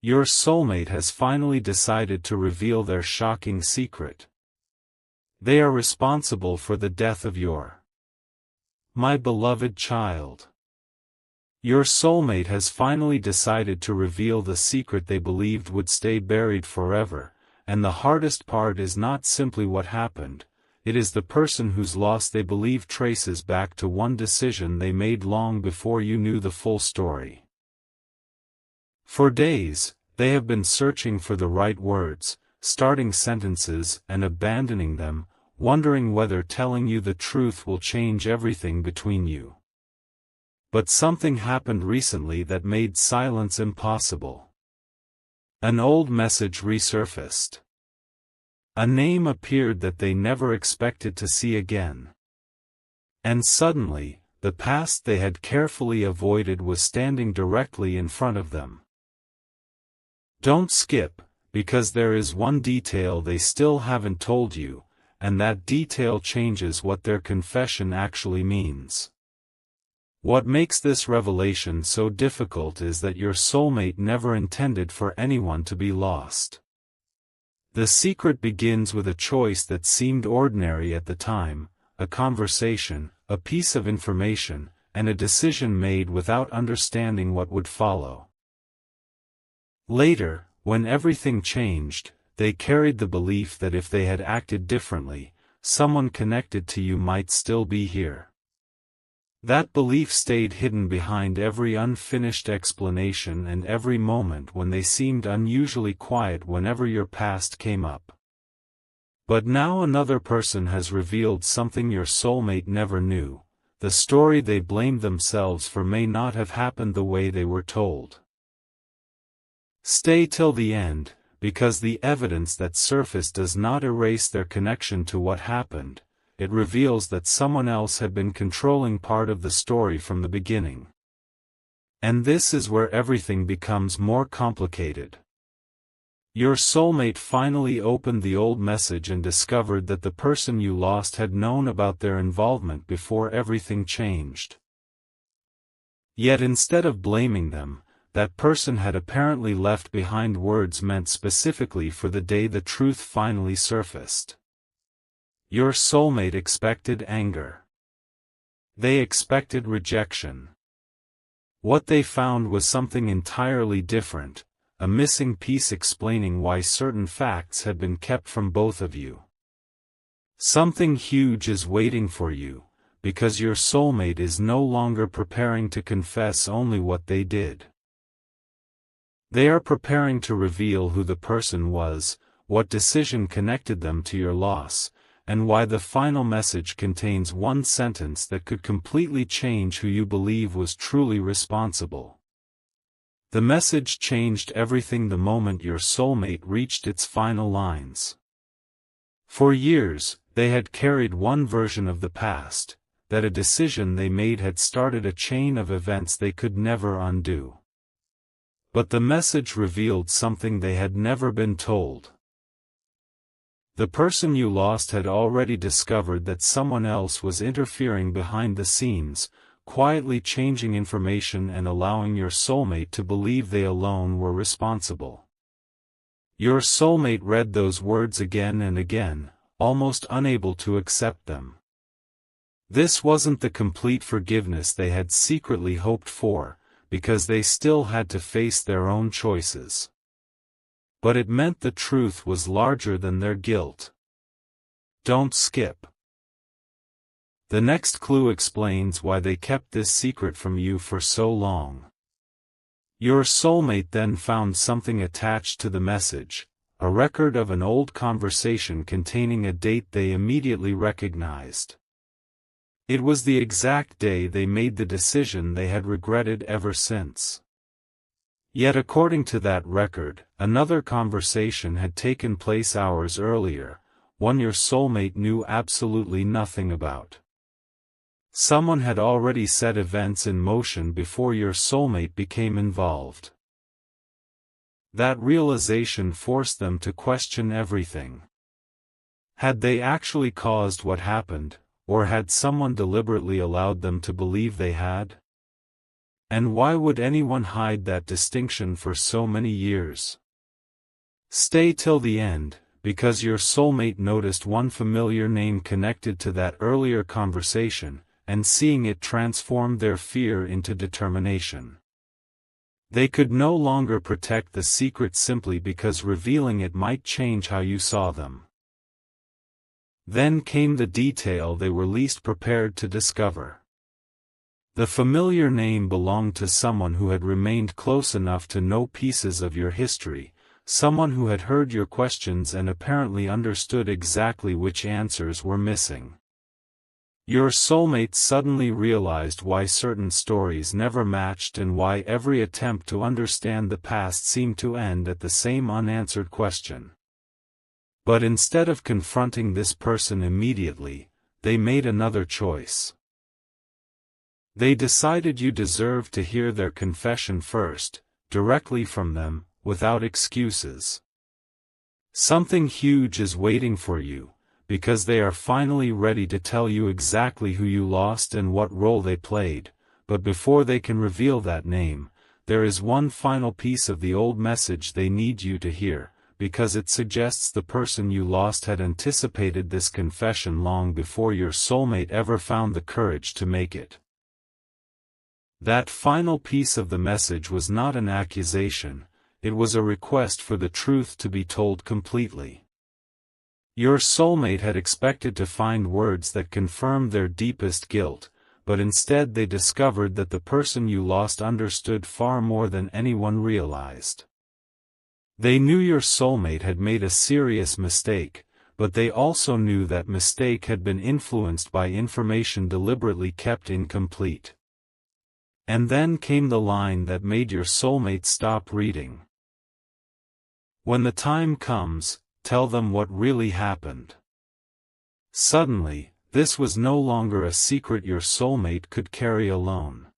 Your soulmate has finally decided to reveal their shocking secret. They are responsible for the death of my beloved child. Your soulmate has finally decided to reveal the secret they believed would stay buried forever, and the hardest part is not simply what happened, it is the person whose loss they believe traces back to one decision they made long before you knew the full story. For days, they have been searching for the right words, starting sentences and abandoning them, wondering whether telling you the truth will change everything between you. But something happened recently that made silence impossible. An old message resurfaced. A name appeared that they never expected to see again. And suddenly, the past they had carefully avoided was standing directly in front of them. Don't skip, because there is one detail they still haven't told you, and that detail changes what their confession actually means. What makes this revelation so difficult is that your soulmate never intended for anyone to be lost. The secret begins with a choice that seemed ordinary at the time, a conversation, a piece of information, and a decision made without understanding what would follow. Later, when everything changed, they carried the belief that if they had acted differently, someone connected to you might still be here. That belief stayed hidden behind every unfinished explanation and every moment when they seemed unusually quiet whenever your past came up. But now another person has revealed something your soulmate never knew. The story they blamed themselves for may not have happened the way they were told. Stay till the end, because the evidence that surfaced does not erase their connection to what happened. It reveals that someone else had been controlling part of the story from the beginning. And this is where everything becomes more complicated. Your soulmate finally opened the old message and discovered that the person you lost had known about their involvement before everything changed. Yet instead of blaming them, that person had apparently left behind words meant specifically for the day the truth finally surfaced. Your soulmate expected anger. They expected rejection. What they found was something entirely different, a missing piece explaining why certain facts had been kept from both of you. Something huge is waiting for you, because your soulmate is no longer preparing to confess only what they did. They are preparing to reveal who the person was, what decision connected them to your loss, and why the final message contains one sentence that could completely change who you believe was truly responsible. The message changed everything the moment your soulmate reached its final lines. For years, they had carried one version of the past, that a decision they made had started a chain of events they could never undo. But the message revealed something they had never been told. The person you lost had already discovered that someone else was interfering behind the scenes, quietly changing information and allowing your soulmate to believe they alone were responsible. Your soulmate read those words again and again, almost unable to accept them. This wasn't the complete forgiveness they had secretly hoped for, because they still had to face their own choices. But it meant the truth was larger than their guilt. Don't skip. The next clue explains why they kept this secret from you for so long. Your soulmate then found something attached to the message, a record of an old conversation containing a date they immediately recognized. It was the exact day they made the decision they had regretted ever since. Yet according to that record, another conversation had taken place hours earlier, one your soulmate knew absolutely nothing about. Someone had already set events in motion before your soulmate became involved. That realization forced them to question everything. Had they actually caused what happened, or had someone deliberately allowed them to believe they had? And why would anyone hide that distinction for so many years? Stay till the end, because your soulmate noticed one familiar name connected to that earlier conversation, and seeing it transformed their fear into determination. They could no longer protect the secret simply because revealing it might change how you saw them. Then came the detail they were least prepared to discover. The familiar name belonged to someone who had remained close enough to know pieces of your history, someone who had heard your questions and apparently understood exactly which answers were missing. Your soulmate suddenly realized why certain stories never matched and why every attempt to understand the past seemed to end at the same unanswered question. But instead of confronting this person immediately, they made another choice. They decided you deserved to hear their confession first, directly from them, without excuses. Something huge is waiting for you, because they are finally ready to tell you exactly who you lost and what role they played, but before they can reveal that name, there is one final piece of the old message they need you to hear, because it suggests the person you lost had anticipated this confession long before your soulmate ever found the courage to make it. That final piece of the message was not an accusation, it was a request for the truth to be told completely. Your soulmate had expected to find words that confirmed their deepest guilt, but instead they discovered that the person you lost understood far more than anyone realized. They knew your soulmate had made a serious mistake, but they also knew that mistake had been influenced by information deliberately kept incomplete. And then came the line that made your soulmate stop reading. When the time comes, tell them what really happened. Suddenly, this was no longer a secret your soulmate could carry alone.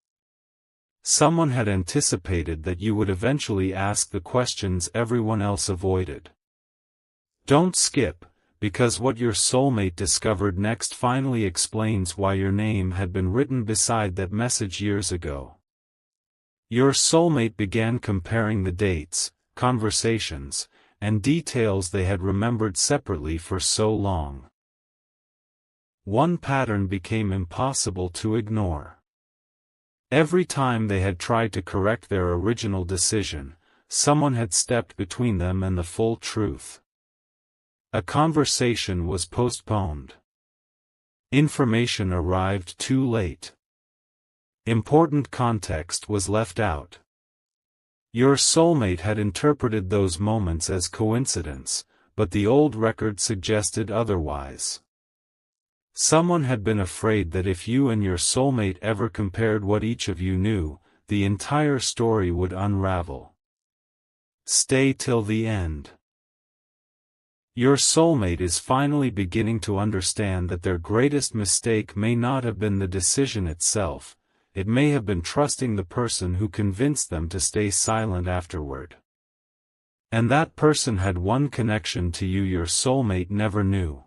Someone had anticipated that you would eventually ask the questions everyone else avoided. Don't skip, because what your soulmate discovered next finally explains why your name had been written beside that message years ago. Your soulmate began comparing the dates, conversations, and details they had remembered separately for so long. One pattern became impossible to ignore. Every time they had tried to correct their original decision, someone had stepped between them and the full truth. A conversation was postponed. Information arrived too late. Important context was left out. Your soulmate had interpreted those moments as coincidence, but the old record suggested otherwise. Someone had been afraid that if you and your soulmate ever compared what each of you knew, the entire story would unravel. Stay till the end. Your soulmate is finally beginning to understand that their greatest mistake may not have been the decision itself, it may have been trusting the person who convinced them to stay silent afterward. And that person had one connection to you your soulmate never knew.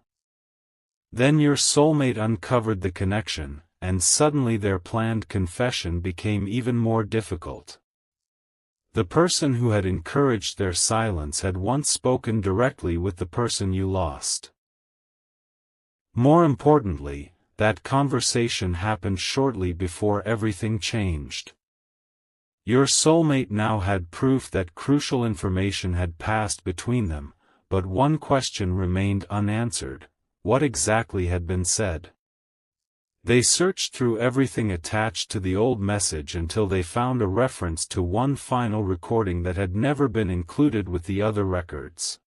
Then your soulmate uncovered the connection, and suddenly their planned confession became even more difficult. The person who had encouraged their silence had once spoken directly with the person you lost. More importantly, that conversation happened shortly before everything changed. Your soulmate now had proof that crucial information had passed between them, but one question remained unanswered: what exactly had been said? They searched through everything attached to the old message until they found a reference to one final recording that had never been included with the other records.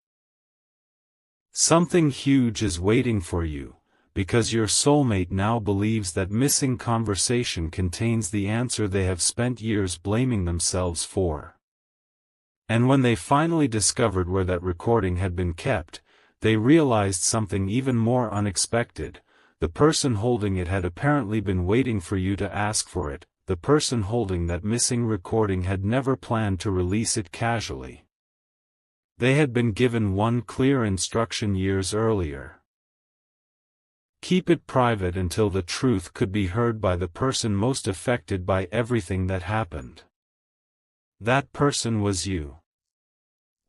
Something huge is waiting for you, because your soulmate now believes that missing conversation contains the answer they have spent years blaming themselves for. And when they finally discovered where that recording had been kept, they realized something even more unexpected. The person holding it had apparently been waiting for you to ask for it. The person holding that missing recording had never planned to release it casually. They had been given one clear instruction years earlier. Keep it private until the truth could be heard by the person most affected by everything that happened. That person was you.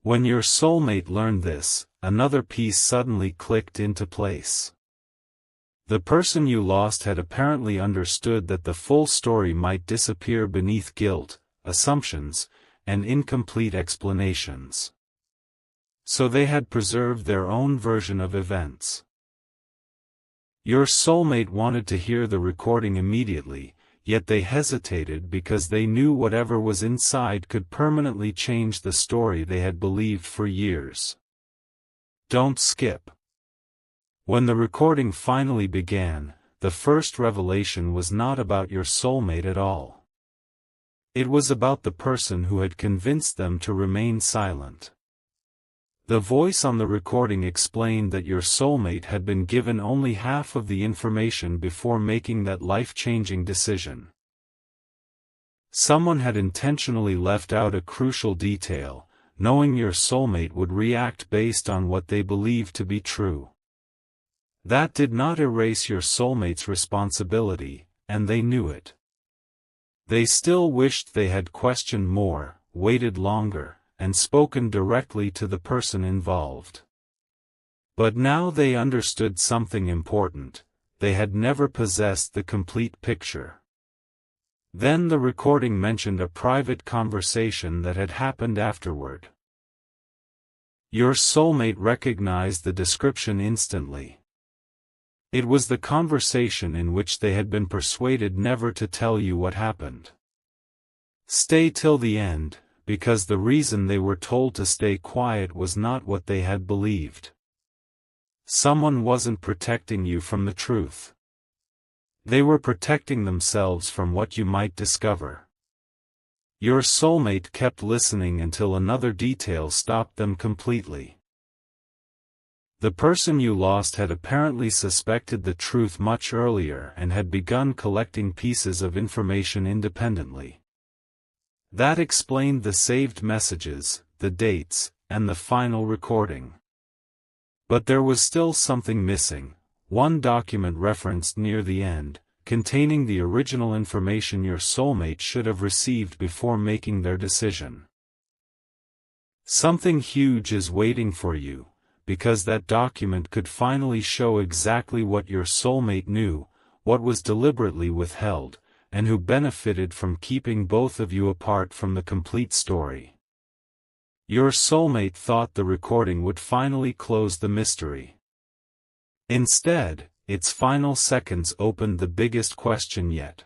When your soulmate learned this, another piece suddenly clicked into place. The person you lost had apparently understood that the full story might disappear beneath guilt, assumptions, and incomplete explanations. So they had preserved their own version of events. Your soulmate wanted to hear the recording immediately, yet they hesitated because they knew whatever was inside could permanently change the story they had believed for years. Don't skip. When the recording finally began, the first revelation was not about your soulmate at all. It was about the person who had convinced them to remain silent. The voice on the recording explained that your soulmate had been given only half of the information before making that life-changing decision. Someone had intentionally left out a crucial detail, knowing your soulmate would react based on what they believed to be true. That did not erase your soulmate's responsibility, and they knew it. They still wished they had questioned more, waited longer, and spoken directly to the person involved. But now they understood something important: they had never possessed the complete picture. Then the recording mentioned a private conversation that had happened afterward. Your soulmate recognized the description instantly. It was the conversation in which they had been persuaded never to tell you what happened. Stay till the end, because the reason they were told to stay quiet was not what they had believed. Someone wasn't protecting you from the truth. They were protecting themselves from what you might discover. Your soulmate kept listening until another detail stopped them completely. The person you lost had apparently suspected the truth much earlier and had begun collecting pieces of information independently. That explained the saved messages, the dates, and the final recording. But there was still something missing: one document referenced near the end, containing the original information your soulmate should have received before making their decision. Something huge is waiting for you, because that document could finally show exactly what your soulmate knew, what was deliberately withheld, and who benefited from keeping both of you apart from the complete story. Your soulmate thought the recording would finally close the mystery. Instead, its final seconds opened the biggest question yet.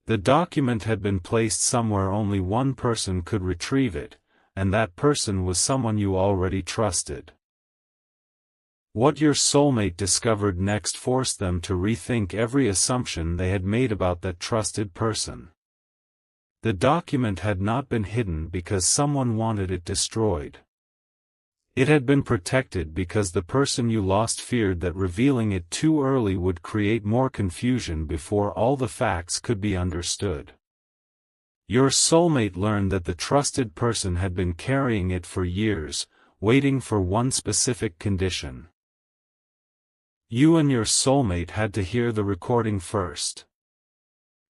The document had been placed somewhere only one person could retrieve it, and that person was someone you already trusted. What your soulmate discovered next forced them to rethink every assumption they had made about that trusted person. The document had not been hidden because someone wanted it destroyed. It had been protected because the person you lost feared that revealing it too early would create more confusion before all the facts could be understood. Your soulmate learned that the trusted person had been carrying it for years, waiting for one specific condition. You and your soulmate had to hear the recording first.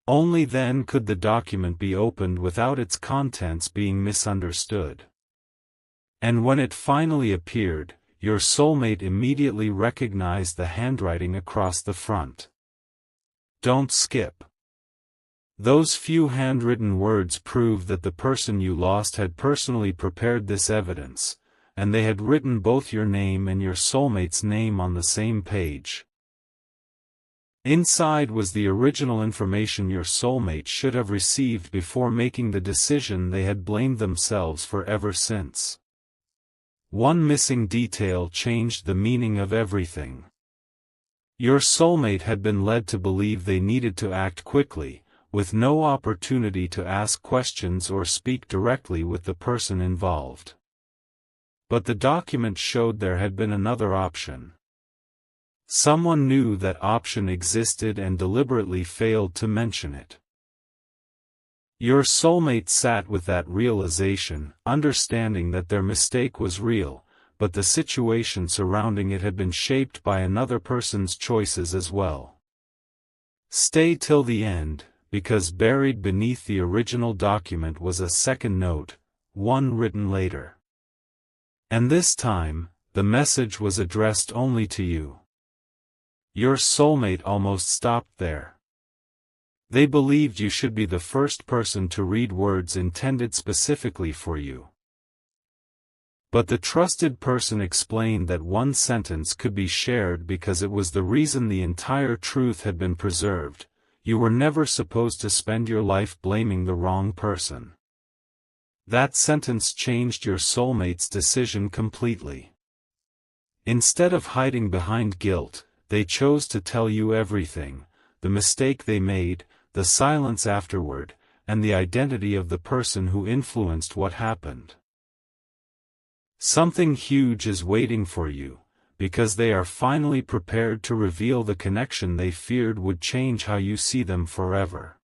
Only then could the document be opened without its contents being misunderstood. And when it finally appeared, your soulmate immediately recognized the handwriting across the front. Don't skip. Those few handwritten words proved that the person you lost had personally prepared this evidence, and they had written both your name and your soulmate's name on the same page. Inside was the original information your soulmate should have received before making the decision they had blamed themselves for ever since. One missing detail changed the meaning of everything. Your soulmate had been led to believe they needed to act quickly, with no opportunity to ask questions or speak directly with the person involved. But the document showed there had been another option. Someone knew that option existed and deliberately failed to mention it. Your soulmate sat with that realization, understanding that their mistake was real, but the situation surrounding it had been shaped by another person's choices as well. Stay till the end, because buried beneath the original document was a second note, one written later. And this time, the message was addressed only to you. Your soulmate almost stopped there. They believed you should be the first person to read words intended specifically for you. But the trusted person explained that one sentence could be shared because it was the reason the entire truth had been preserved. You were never supposed to spend your life blaming the wrong person. That sentence changed your soulmate's decision completely. Instead of hiding behind guilt, they chose to tell you everything: the mistake they made, the silence afterward, and the identity of the person who influenced what happened. Something huge is waiting for you, because they are finally prepared to reveal the connection they feared would change how you see them forever.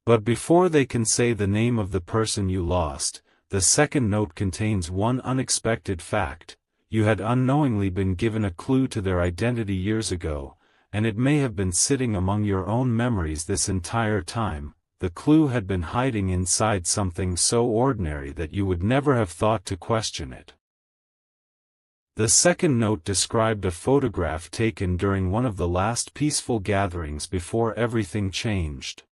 But before they can say the name of the person you lost, the second note contains one unexpected fact: you had unknowingly been given a clue to their identity years ago, and it may have been sitting among your own memories this entire time. The clue had been hiding inside something so ordinary that you would never have thought to question it. The second note described a photograph taken during one of the last peaceful gatherings before everything changed.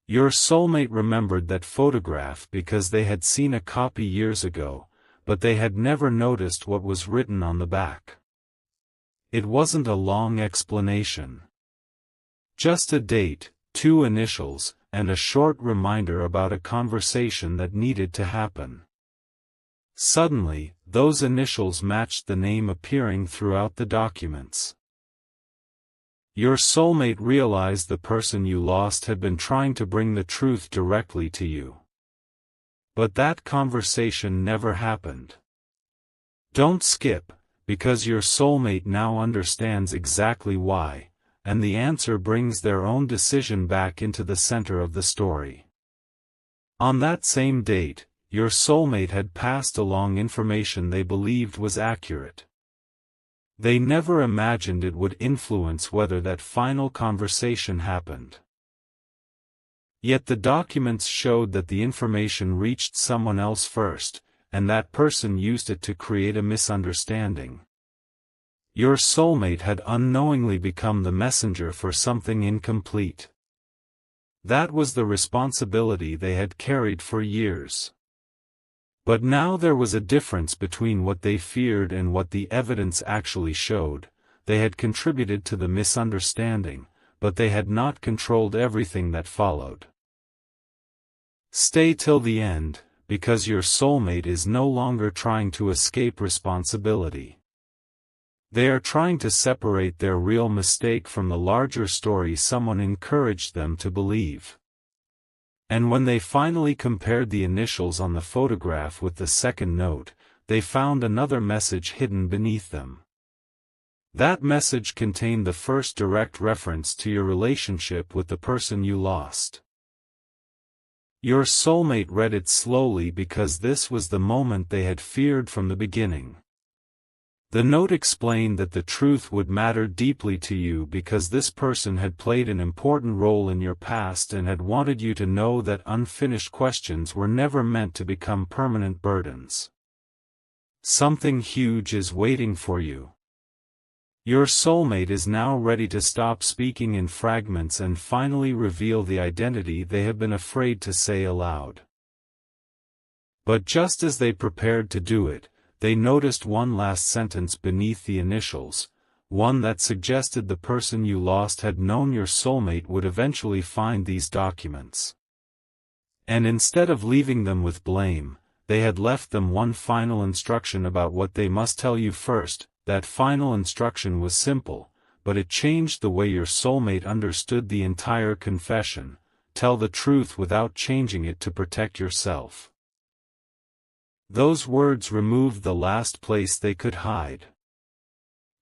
Your soulmate remembered that photograph because they had seen a copy years ago, but they had never noticed what was written on the back. It wasn't a long explanation. Just a date, 2 initials, and a short reminder about a conversation that needed to happen. Suddenly, those initials matched the name appearing throughout the documents. Your soulmate realized the person you lost had been trying to bring the truth directly to you. But that conversation never happened. Don't skip, because your soulmate now understands exactly why, and the answer brings their own decision back into the center of the story. On that same date, your soulmate had passed along information they believed was accurate. They never imagined it would influence whether that final conversation happened. Yet the documents showed that the information reached someone else first, and that person used it to create a misunderstanding. Your soulmate had unknowingly become the messenger for something incomplete. That was the responsibility they had carried for years. But now there was a difference between what they feared and what the evidence actually showed. They had contributed to the misunderstanding, but they had not controlled everything that followed. Stay till the end, because your soulmate is no longer trying to escape responsibility. They are trying to separate their real mistake from the larger story someone encouraged them to believe. And when they finally compared the initials on the photograph with the second note, they found another message hidden beneath them. That message contained the first direct reference to your relationship with the person you lost. Your soulmate read it slowly because this was the moment they had feared from the beginning. The note explained that the truth would matter deeply to you because this person had played an important role in your past and had wanted you to know that unfinished questions were never meant to become permanent burdens. Something huge is waiting for you. Your soulmate is now ready to stop speaking in fragments and finally reveal the identity they have been afraid to say aloud. But just as they prepared to do it, they noticed one last sentence beneath the initials, one that suggested the person you lost had known your soulmate would eventually find these documents. And instead of leaving them with blame, they had left them one final instruction about what they must tell you first. That final instruction was simple, but it changed the way your soulmate understood the entire confession: tell the truth without changing it to protect yourself. Those words removed the last place they could hide.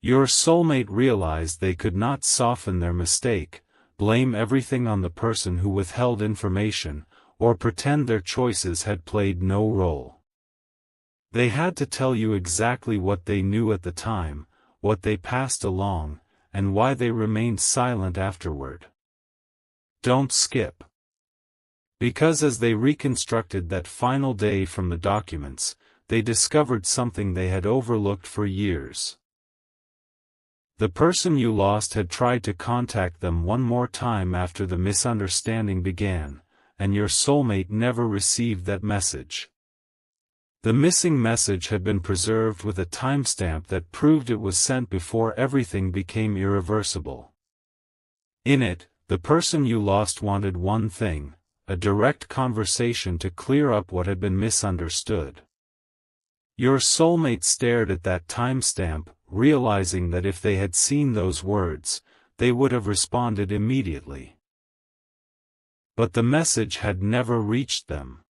Your soulmate realized they could not soften their mistake, blame everything on the person who withheld information, or pretend their choices had played no role. They had to tell you exactly what they knew at the time, what they passed along, and why they remained silent afterward. Don't skip. Because as they reconstructed that final day from the documents, they discovered something they had overlooked for years. The person you lost had tried to contact them one more time after the misunderstanding began, and your soulmate never received that message. The missing message had been preserved with a timestamp that proved it was sent before everything became irreversible. In it, the person you lost wanted one thing: a direct conversation to clear up what had been misunderstood. Your soulmate stared at that timestamp, realizing that if they had seen those words, they would have responded immediately. But the message had never reached them.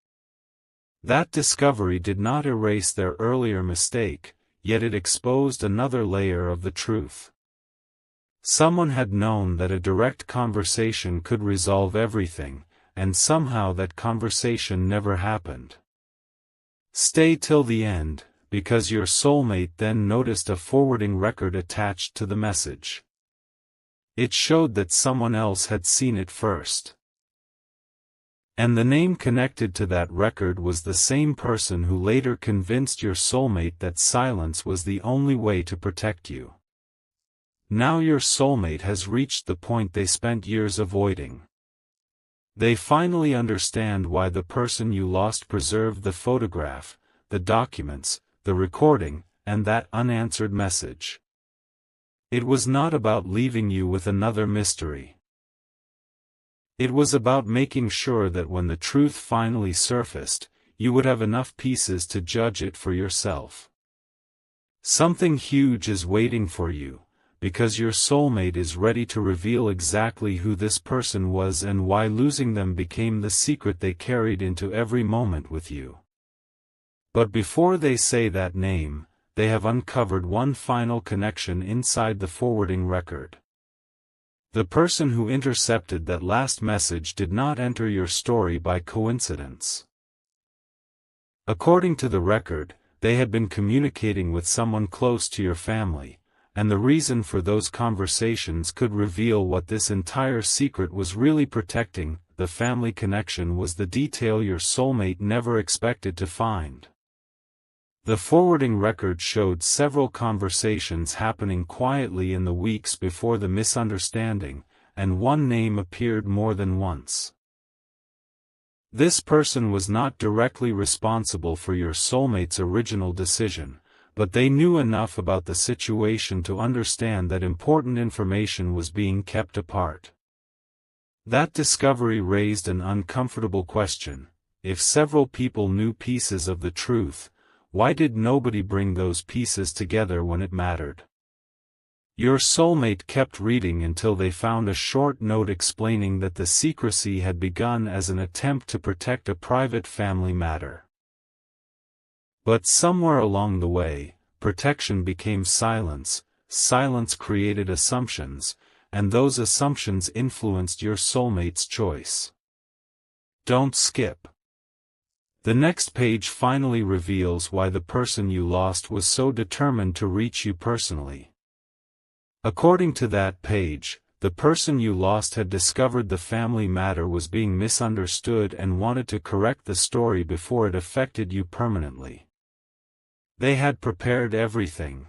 That discovery did not erase their earlier mistake, yet it exposed another layer of the truth. Someone had known that a direct conversation could resolve everything, and somehow that conversation never happened. Stay till the end, because your soulmate then noticed a forwarding record attached to the message. It showed that someone else had seen it first. And the name connected to that record was the same person who later convinced your soulmate that silence was the only way to protect you. Now your soulmate has reached the point they spent years avoiding. They finally understand why the person you lost preserved the photograph, the documents, the recording, and that unanswered message. It was not about leaving you with another mystery. It was about making sure that when the truth finally surfaced, you would have enough pieces to judge it for yourself. Something huge is waiting for you, because your soulmate is ready to reveal exactly who this person was and why losing them became the secret they carried into every moment with you. But before they say that name, they have uncovered one final connection inside the forwarding record. The person who intercepted that last message did not enter your story by coincidence. According to the record, they had been communicating with someone close to your family, and the reason for those conversations could reveal what this entire secret was really protecting. The family connection was the detail your soulmate never expected to find. The forwarding record showed several conversations happening quietly in the weeks before the misunderstanding, and one name appeared more than once. This person was not directly responsible for your soulmate's original decision, but they knew enough about the situation to understand that important information was being kept apart. That discovery raised an uncomfortable question: if several people knew pieces of the truth, why did nobody bring those pieces together when it mattered? Your soulmate kept reading until they found a short note explaining that the secrecy had begun as an attempt to protect a private family matter. But somewhere along the way, protection became silence, silence created assumptions, and those assumptions influenced your soulmate's choice. Don't skip. The next page finally reveals why the person you lost was so determined to reach you personally. According to that page, the person you lost had discovered the family matter was being misunderstood and wanted to correct the story before it affected you permanently. They had prepared everything.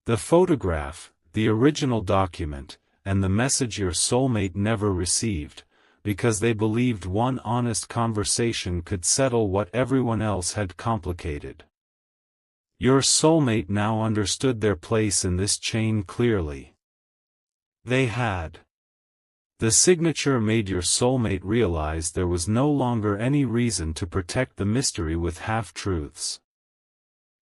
The photograph, the original document, and the message your soulmate never received, because they believed one honest conversation could settle what everyone else had complicated. Your soulmate now understood their place in this chain clearly. They had. The signature made your soulmate realize there was no longer any reason to protect the mystery with half-truths.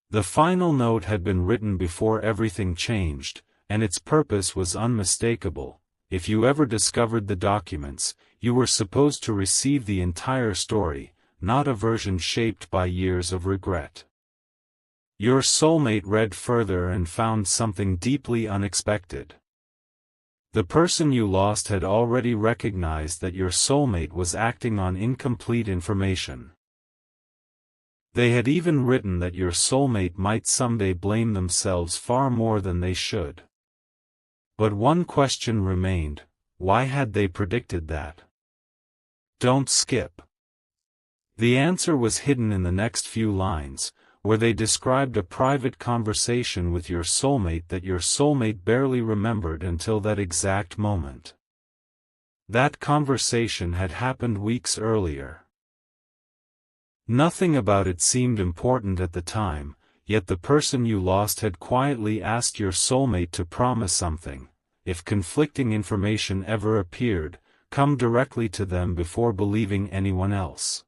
The final note had been written before everything changed, and its purpose was unmistakable. If you ever discovered the documents, you were supposed to receive the entire story, not a version shaped by years of regret. Your soulmate read further and found something deeply unexpected. The person you lost had already recognized that your soulmate was acting on incomplete information. They had even written that your soulmate might someday blame themselves far more than they should. But one question remained: why had they predicted that? Don't skip. The answer was hidden in the next few lines, where they described a private conversation with your soulmate that your soulmate barely remembered until that exact moment. That conversation had happened weeks earlier. Nothing about it seemed important at the time, yet the person you lost had quietly asked your soulmate to promise something: if conflicting information ever appeared, come directly to them before believing anyone else.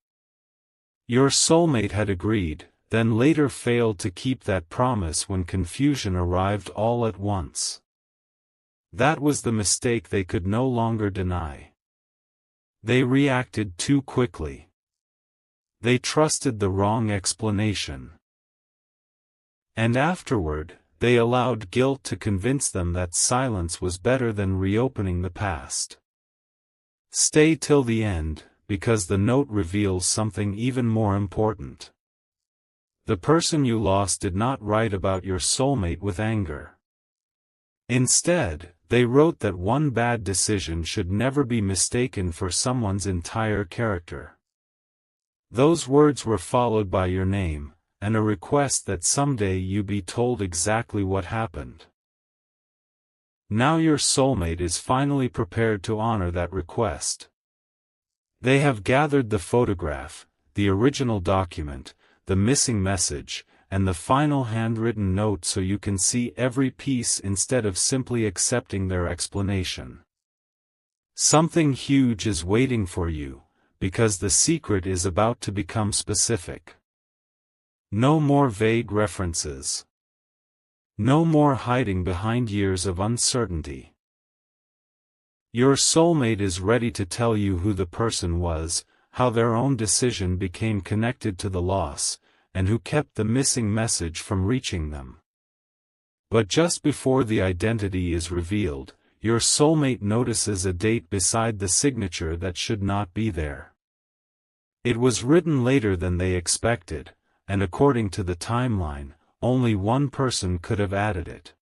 Your soulmate had agreed, then later failed to keep that promise when confusion arrived all at once. That was the mistake they could no longer deny. They reacted too quickly. They trusted the wrong explanation. And afterward, they allowed guilt to convince them that silence was better than reopening the past. Stay till the end, because the note reveals something even more important. The person you lost did not write about your soulmate with anger. Instead, they wrote that one bad decision should never be mistaken for someone's entire character. Those words were followed by your name, and a request that someday you be told exactly what happened. Now your soulmate is finally prepared to honor that request. They have gathered the photograph, the original document, the missing message, and the final handwritten note so you can see every piece instead of simply accepting their explanation. Something huge is waiting for you, because the secret is about to become specific. No more vague references. No more hiding behind years of uncertainty. Your soulmate is ready to tell you who the person was, how their own decision became connected to the loss, and who kept the missing message from reaching them. But just before the identity is revealed, your soulmate notices a date beside the signature that should not be there. It was written later than they expected, and according to the timeline, only one person could have added it.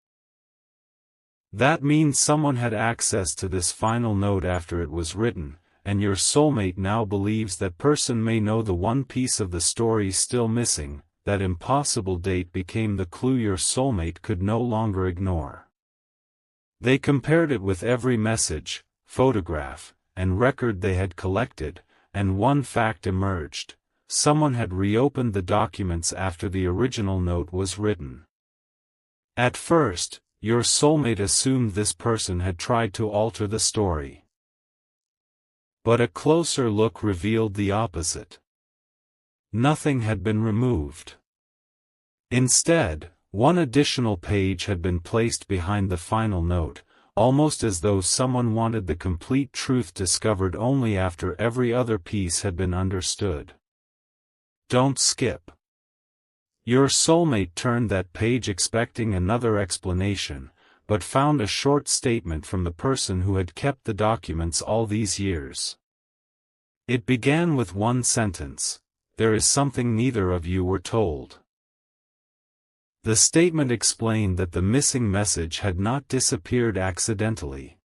That means someone had access to this final note after it was written, and your soulmate now believes that person may know the one piece of the story still missing. That impossible date became the clue your soulmate could no longer ignore. They compared it with every message, photograph, and record they had collected, and one fact emerged: someone had reopened the documents after the original note was written. At first, your soulmate assumed this person had tried to alter the story. But a closer look revealed the opposite. Nothing had been removed. Instead, one additional page had been placed behind the final note, almost as though someone wanted the complete truth discovered only after every other piece had been understood. Don't skip. Your soulmate turned that page expecting another explanation, but found a short statement from the person who had kept the documents all these years. It began with one sentence: "There is something neither of you were told." The statement explained that the missing message had not disappeared accidentally.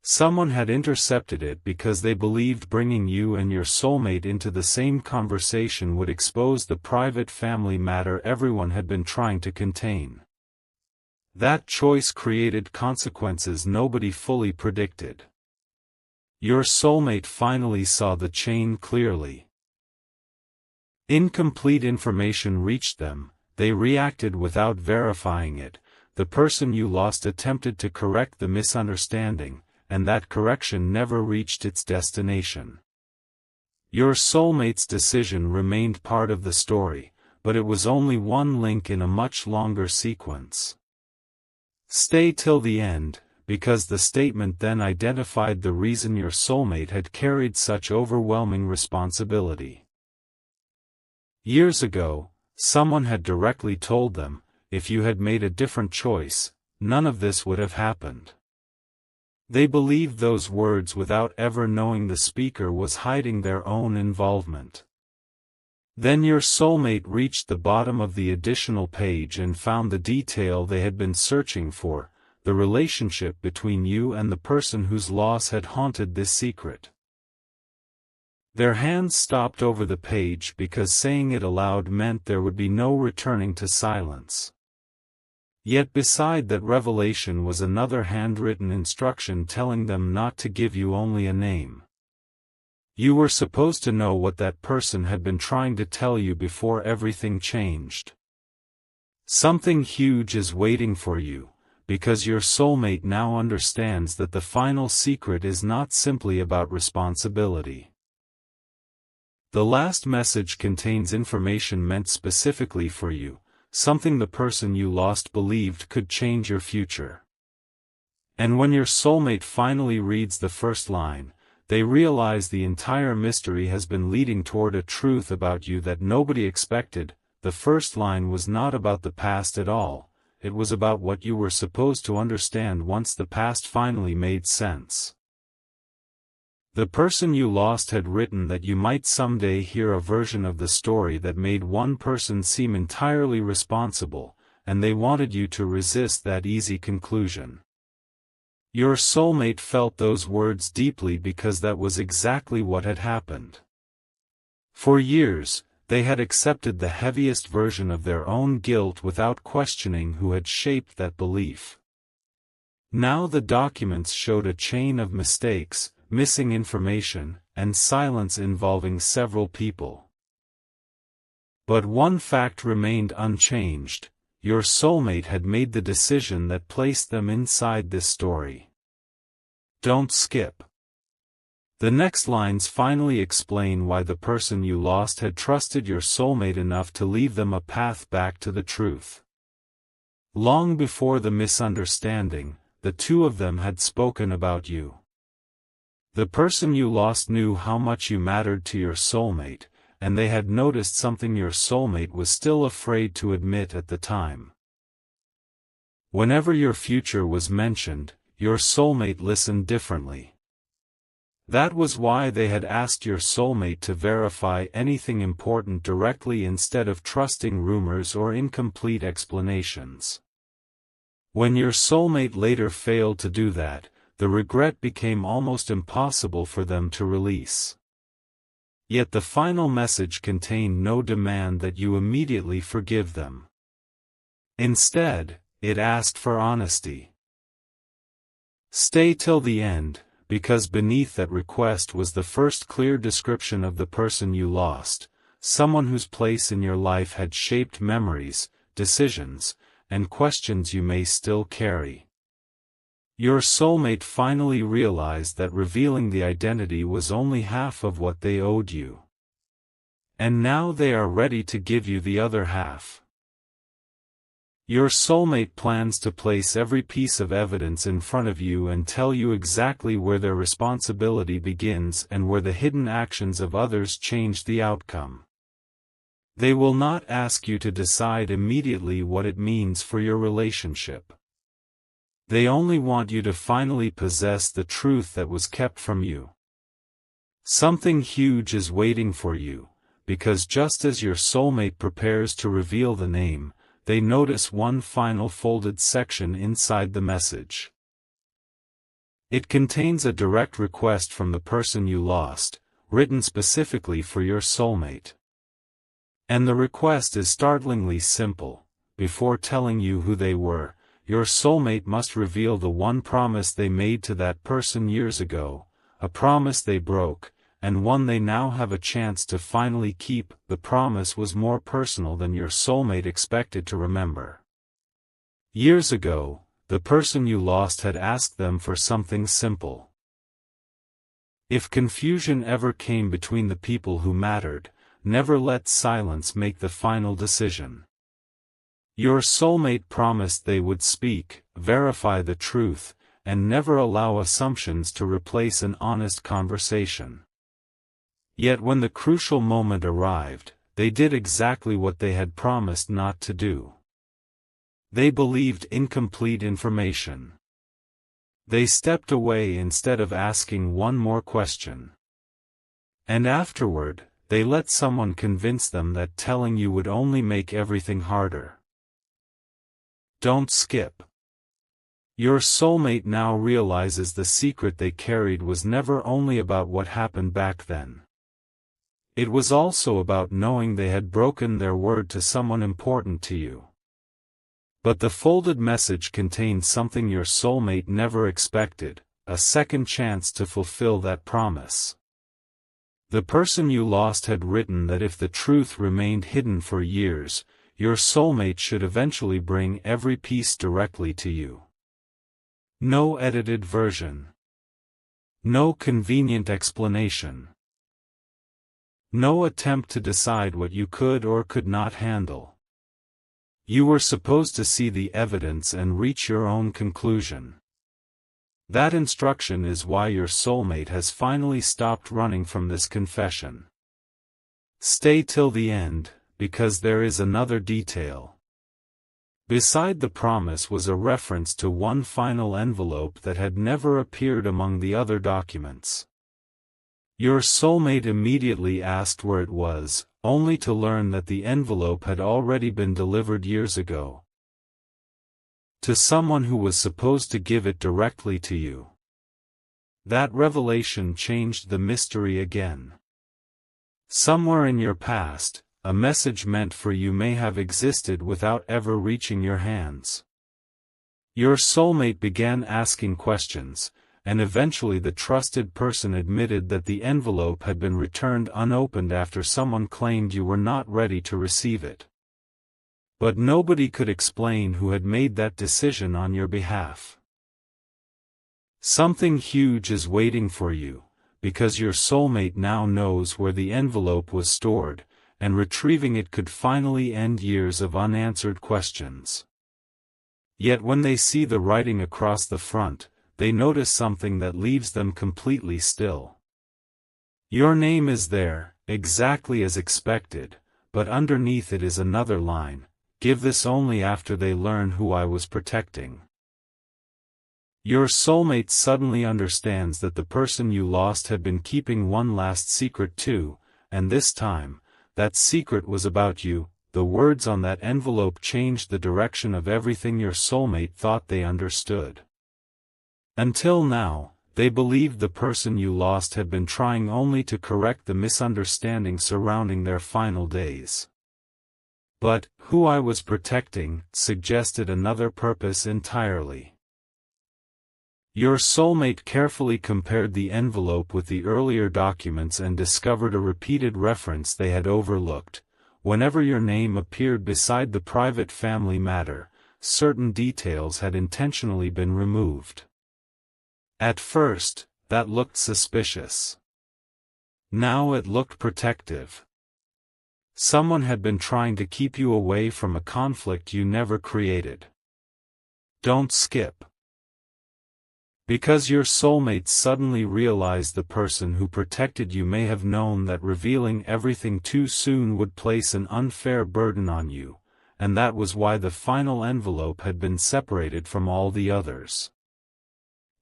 Someone had intercepted it because they believed bringing you and your soulmate into the same conversation would expose the private family matter everyone had been trying to contain. That choice created consequences nobody fully predicted. Your soulmate finally saw the chain clearly. Incomplete information reached them, they reacted without verifying it. The person you lost attempted to correct the misunderstanding, and that correction never reached its destination. Your soulmate's decision remained part of the story, but it was only one link in a much longer sequence. Stay till the end, because the statement then identified the reason your soulmate had carried such overwhelming responsibility. Years ago, someone had directly told them, if you had made a different choice, none of this would have happened. They believed those words without ever knowing the speaker was hiding their own involvement. Then your soulmate reached the bottom of the additional page and found the detail they had been searching for, the relationship between you and the person whose loss had haunted this secret. Their hands stopped over the page because saying it aloud meant there would be no returning to silence. Yet beside that revelation was another handwritten instruction telling them not to give you only a name. You were supposed to know what that person had been trying to tell you before everything changed. Something huge is waiting for you, because your soulmate now understands that the final secret is not simply about responsibility. The last message contains information meant specifically for you, something the person you lost believed could change your future. And when your soulmate finally reads the first line, they realize the entire mystery has been leading toward a truth about you that nobody expected. The first line was not about the past at all, it was about what you were supposed to understand once the past finally made sense. The person you lost had written that you might someday hear a version of the story that made one person seem entirely responsible, and they wanted you to resist that easy conclusion. Your soulmate felt those words deeply because that was exactly what had happened. For years, they had accepted the heaviest version of their own guilt without questioning who had shaped that belief. Now the documents showed a chain of mistakes, missing information, and silence involving several people. But one fact remained unchanged: your soulmate had made the decision that placed them inside this story. Don't skip. The next lines finally explain why the person you lost had trusted your soulmate enough to leave them a path back to the truth. Long before the misunderstanding, the two of them had spoken about you. The person you lost knew how much you mattered to your soulmate, and they had noticed something your soulmate was still afraid to admit at the time. Whenever your future was mentioned, your soulmate listened differently. That was why they had asked your soulmate to verify anything important directly instead of trusting rumors or incomplete explanations. When your soulmate later failed to do that, the regret became almost impossible for them to release. Yet the final message contained no demand that you immediately forgive them. Instead, it asked for honesty. Stay till the end, because beneath that request was the first clear description of the person you lost, someone whose place in your life had shaped memories, decisions, and questions you may still carry. Your soulmate finally realized that revealing the identity was only half of what they owed you. And now they are ready to give you the other half. Your soulmate plans to place every piece of evidence in front of you and tell you exactly where their responsibility begins and where the hidden actions of others change the outcome. They will not ask you to decide immediately what it means for your relationship. They only want you to finally possess the truth that was kept from you. Something huge is waiting for you, because just as your soulmate prepares to reveal the name, they notice one final folded section inside the message. It contains a direct request from the person you lost, written specifically for your soulmate. And the request is startlingly simple: before telling you who they were, your soulmate must reveal the one promise they made to that person years ago, a promise they broke, and one they now have a chance to finally keep. The promise was more personal than your soulmate expected to remember. Years ago, the person you lost had asked them for something simple. If confusion ever came between the people who mattered, never let silence make the final decision. Your soulmate promised they would speak, verify the truth, and never allow assumptions to replace an honest conversation. Yet when the crucial moment arrived, they did exactly what they had promised not to do. They believed incomplete information. They stepped away instead of asking one more question. And afterward, they let someone convince them that telling you would only make everything harder. Don't skip. Your soulmate now realizes the secret they carried was never only about what happened back then. It was also about knowing they had broken their word to someone important to you. But the folded message contained something your soulmate never expected, a second chance to fulfill that promise. The person you lost had written that if the truth remained hidden for years, your soulmate should eventually bring every piece directly to you. No edited version. No convenient explanation. No attempt to decide what you could or could not handle. You were supposed to see the evidence and reach your own conclusion. That instruction is why your soulmate has finally stopped running from this confession. Stay till the end, because there is another detail. Beside the promise was a reference to one final envelope that had never appeared among the other documents. Your soulmate immediately asked where it was, only to learn that the envelope had already been delivered years ago. To someone who was supposed to give it directly to you. That revelation changed the mystery again. Somewhere in your past, a message meant for you may have existed without ever reaching your hands. Your soulmate began asking questions, and eventually the trusted person admitted that the envelope had been returned unopened after someone claimed you were not ready to receive it. But nobody could explain who had made that decision on your behalf. Something huge is waiting for you, because your soulmate now knows where the envelope was stored, and retrieving it could finally end years of unanswered questions. Yet when they see the writing across the front, they notice something that leaves them completely still. Your name is there, exactly as expected, but underneath it is another line: give this only after they learn who I was protecting. Your soulmate suddenly understands that the person you lost had been keeping one last secret too, and this time, that secret was about you. The words on that envelope changed the direction of everything your soulmate thought they understood. Until now, they believed the person you lost had been trying only to correct the misunderstanding surrounding their final days. But, who I was protecting, suggested another purpose entirely. Your soulmate carefully compared the envelope with the earlier documents and discovered a repeated reference they had overlooked. Whenever your name appeared beside the private family matter, certain details had intentionally been removed. At first, that looked suspicious. Now it looked protective. Someone had been trying to keep you away from a conflict you never created. Don't skip. Because your soulmate suddenly realized the person who protected you may have known that revealing everything too soon would place an unfair burden on you, and that was why the final envelope had been separated from all the others.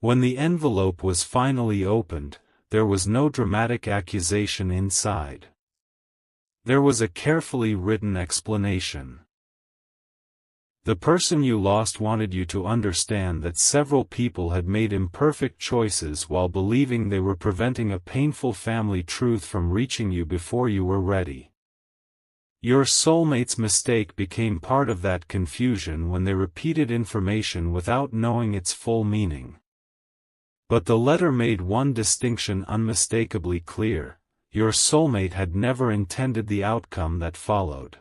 When the envelope was finally opened, there was no dramatic accusation inside. There was a carefully written explanation. The person you lost wanted you to understand that several people had made imperfect choices while believing they were preventing a painful family truth from reaching you before you were ready. Your soulmate's mistake became part of that confusion when they repeated information without knowing its full meaning. But the letter made one distinction unmistakably clear: your soulmate had never intended the outcome that followed.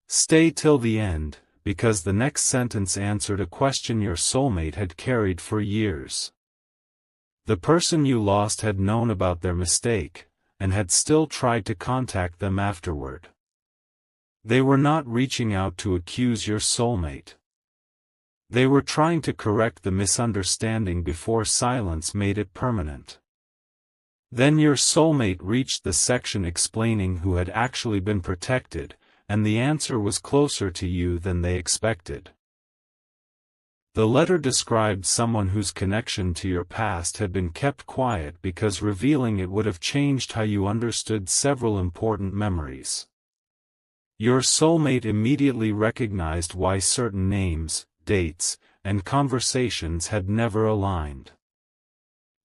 Stay till the end, because the next sentence answered a question your soulmate had carried for years. The person you lost had known about their mistake, and had still tried to contact them afterward. They were not reaching out to accuse your soulmate. They were trying to correct the misunderstanding before silence made it permanent. Then your soulmate reached the section explaining who had actually been protected, and the answer was closer to you than they expected. The letter described someone whose connection to your past had been kept quiet because revealing it would have changed how you understood several important memories. Your soulmate immediately recognized why certain names, dates, and conversations had never aligned.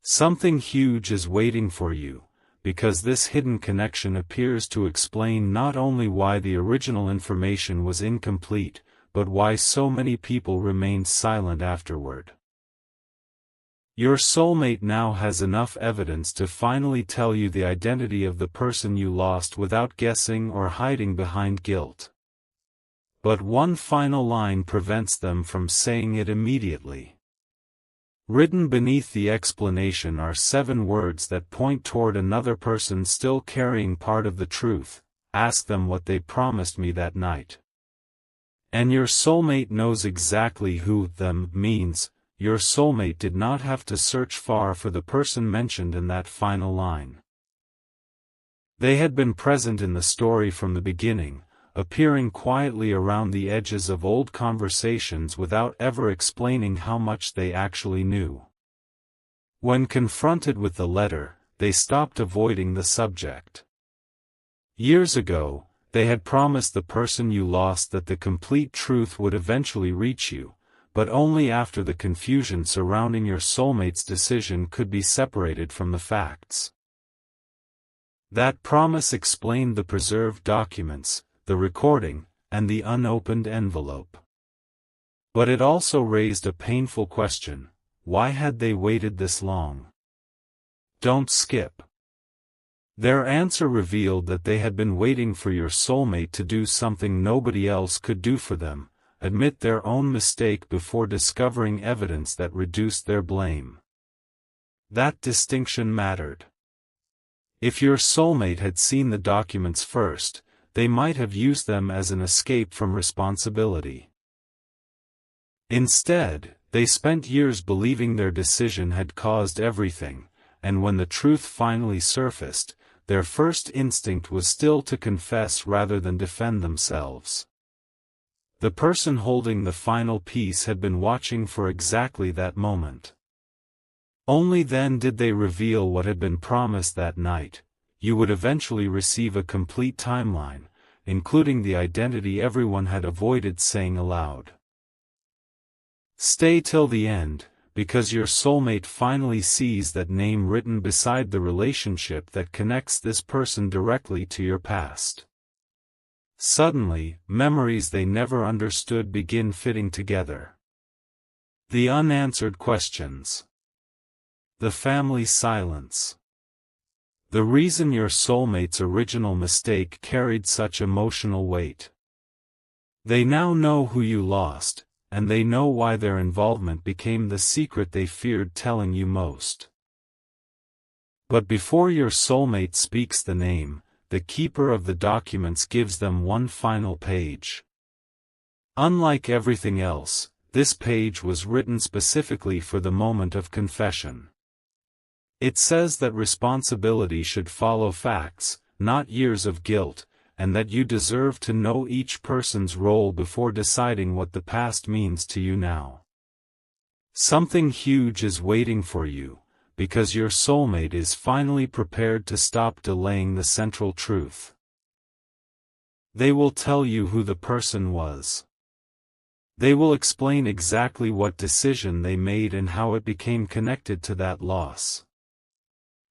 Something huge is waiting for you, because this hidden connection appears to explain not only why the original information was incomplete, but why so many people remained silent afterward. Your soulmate now has enough evidence to finally tell you the identity of the person you lost without guessing or hiding behind guilt. But one final line prevents them from saying it immediately. Written beneath the explanation are 7 words that point toward another person still carrying part of the truth. Ask them what they promised me that night. And your soulmate knows exactly who "them" means. Your soulmate did not have to search far for the person mentioned in that final line. They had been present in the story from the beginning, appearing quietly around the edges of old conversations without ever explaining how much they actually knew. When confronted with the letter, they stopped avoiding the subject. Years ago, they had promised the person you lost that the complete truth would eventually reach you, but only after the confusion surrounding your soulmate's decision could be separated from the facts. That promise explained the preserved documents, the recording, and the unopened envelope. But it also raised a painful question: why had they waited this long? Don't skip. Their answer revealed that they had been waiting for your soulmate to do something nobody else could do for them: admit their own mistake before discovering evidence that reduced their blame. That distinction mattered. If your soulmate had seen the documents first, they might have used them as an escape from responsibility. Instead, they spent years believing their decision had caused everything, and when the truth finally surfaced, their first instinct was still to confess rather than defend themselves. The person holding the final piece had been watching for exactly that moment. Only then did they reveal what had been promised that night: you would eventually receive a complete timeline, including the identity everyone had avoided saying aloud. Stay till the end, because your soulmate finally sees that name written beside the relationship that connects this person directly to your past. Suddenly, memories they never understood begin fitting together. The unanswered questions. The family silence. The reason your soulmate's original mistake carried such emotional weight. They now know who you lost, and they know why their involvement became the secret they feared telling you most. But before your soulmate speaks the name, the keeper of the documents gives them one final page. Unlike everything else, this page was written specifically for the moment of confession. It says that responsibility should follow facts, not years of guilt, and that you deserve to know each person's role before deciding what the past means to you now. Something huge is waiting for you, because your soulmate is finally prepared to stop delaying the central truth. They will tell you who the person was. They will explain exactly what decision they made and how it became connected to that loss.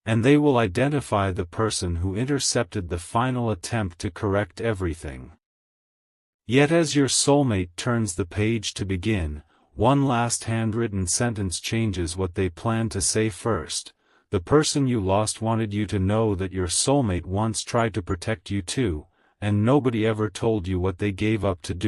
And they will identify the person who intercepted the final attempt to correct everything. Yet as your soulmate turns the page to begin, one last handwritten sentence changes what they plan to say first. The person you lost wanted you to know that your soulmate once tried to protect you too, and nobody ever told you what they gave up to do.